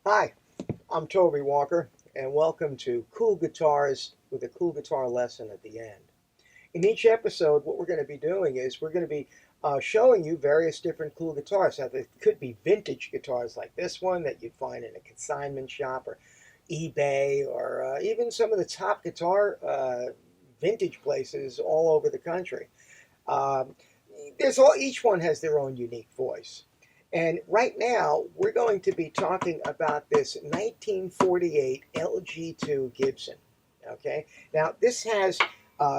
Hi, I'm Toby Walker, and welcome to Cool Guitars with a cool guitar lesson at the end. In each episode, what we're going to be doing is we're going to be showing you various different cool guitars. Now, there could be vintage guitars like this one that you'd find in a consignment shop or eBay or even some of the top guitar vintage places all over the country. Um, each one has their own unique voice. And right now, we're going to be talking about this 1948 LG2 Gibson. Okay, now this has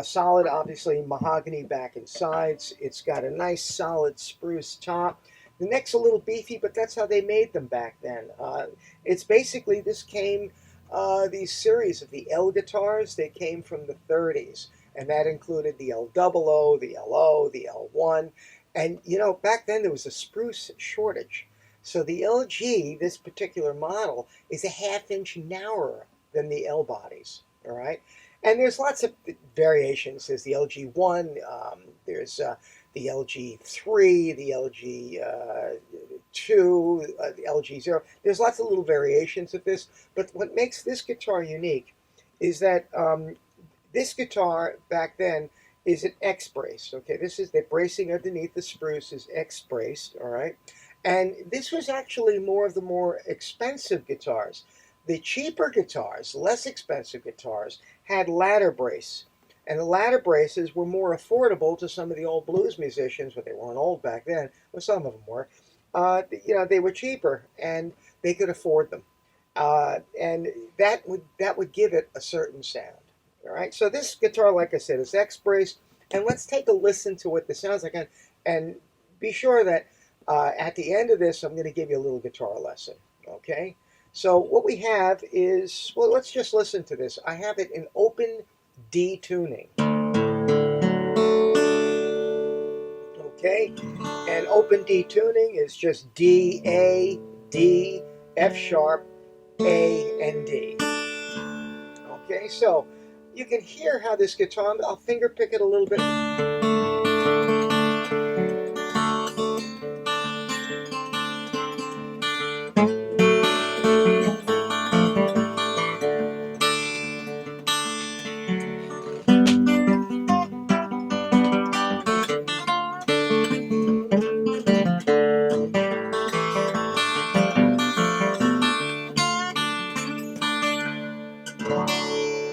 solid, obviously, mahogany back and sides. It's got a nice solid spruce top. The neck's a little beefy, but that's how they made them back then. It's basically, this came, these series of the L guitars, they came from the 30s, and that included the L00, the LO, the L1. And you know, back then there was a spruce shortage. So the LG, this particular model, is a half-inch narrower than the L bodies. All right, and there's lots of variations. There's the LG1, there's the LG3, the LG2, the LG0. There's lots of little variations of this, but what makes this guitar unique is that this guitar back then is an X braced. Okay, this is the bracing underneath the spruce is X braced. All right, and this was actually more of the more expensive guitars. The cheaper guitars, less expensive guitars, had ladder brace. And the ladder braces were more affordable to some of the old blues musicians, but they weren't old back then, well, some of them were. They were cheaper and they could afford them. And that would give it a certain sound. All right. So this guitar, like I said, is X braced, and let's take a listen to what this sounds like, and be sure that at the end of this, I'm going to give you a little guitar lesson. Okay. So what we have is, well, let's just listen to this. I have it in open D tuning. Okay. And open D tuning is just D, A, D, F sharp, A, and D. Okay, so you can hear how this guitar, I'll finger pick it a little bit.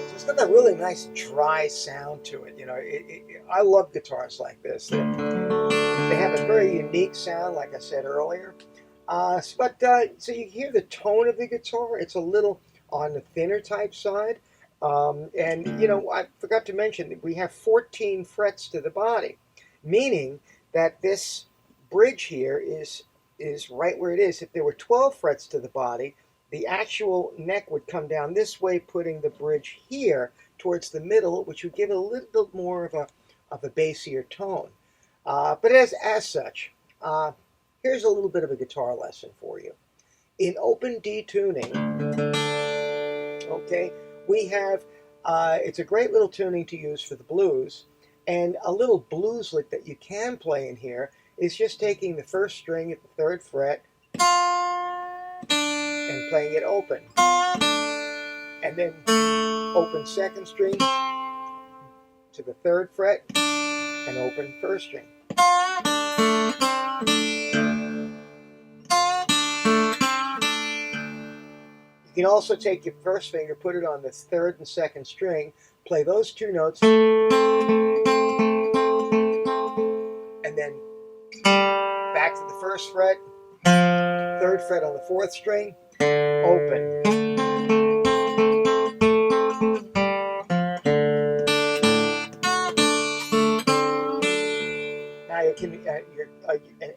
So it's got that really nice dry sound to it. You know, I love guitars like this. They have a very unique sound, like I said earlier. So you hear the tone of the guitar. It's a little on the thinner type side. And you know, I forgot to mention that we have 14 frets to the body, meaning that this bridge here is right where it is. If there were 12 frets to the body, the actual neck would come down this way, putting the bridge here towards the middle, which would give it a little bit more of a bassier tone. But as such, here's a little bit of a guitar lesson for you. In open D tuning, okay, we have, it's a great little tuning to use for the blues, and a little blues lick that you can play in here is just taking the first string at the third fret and playing it open, and then open second string to the third fret and open first string. You can also take your first finger, put it on the third and second string, play those two notes, and then back to the first fret, third fret on the fourth string, open. Now you can,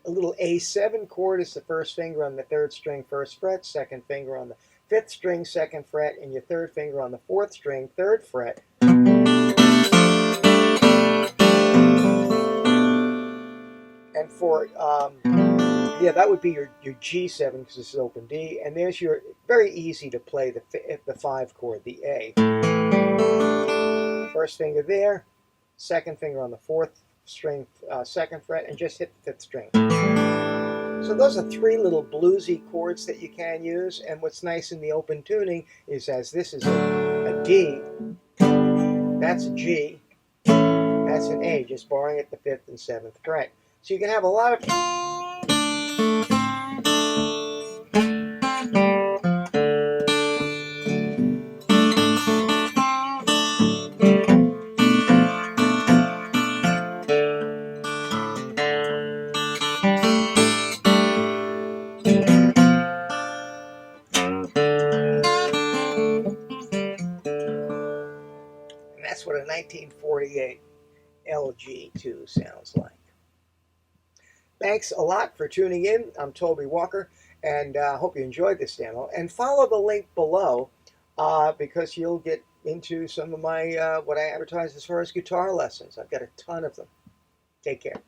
a little A7 chord is the first finger on the third string, first fret, second finger on the fifth string, second fret, and your third finger on the fourth string, third fret. And for, that would be your G7 because this is open D. And there's your, very easy to play the 5 chord, the A. First finger there, second finger on the fourth string, second fret, and just hit the fifth string. So those are three little bluesy chords that you can use. And what's nice in the open tuning is as this is a D, that's a G, that's an A, just borrowing at the 5th and 7th fret. So you can have a lot of... And that's what a 1948 LG2 sounds like. Thanks a lot for tuning in. I'm Toby Walker, and hope you enjoyed this demo. And follow the link below because you'll get into some of my what I advertise as far as guitar lessons. I've got a ton of them. Take care.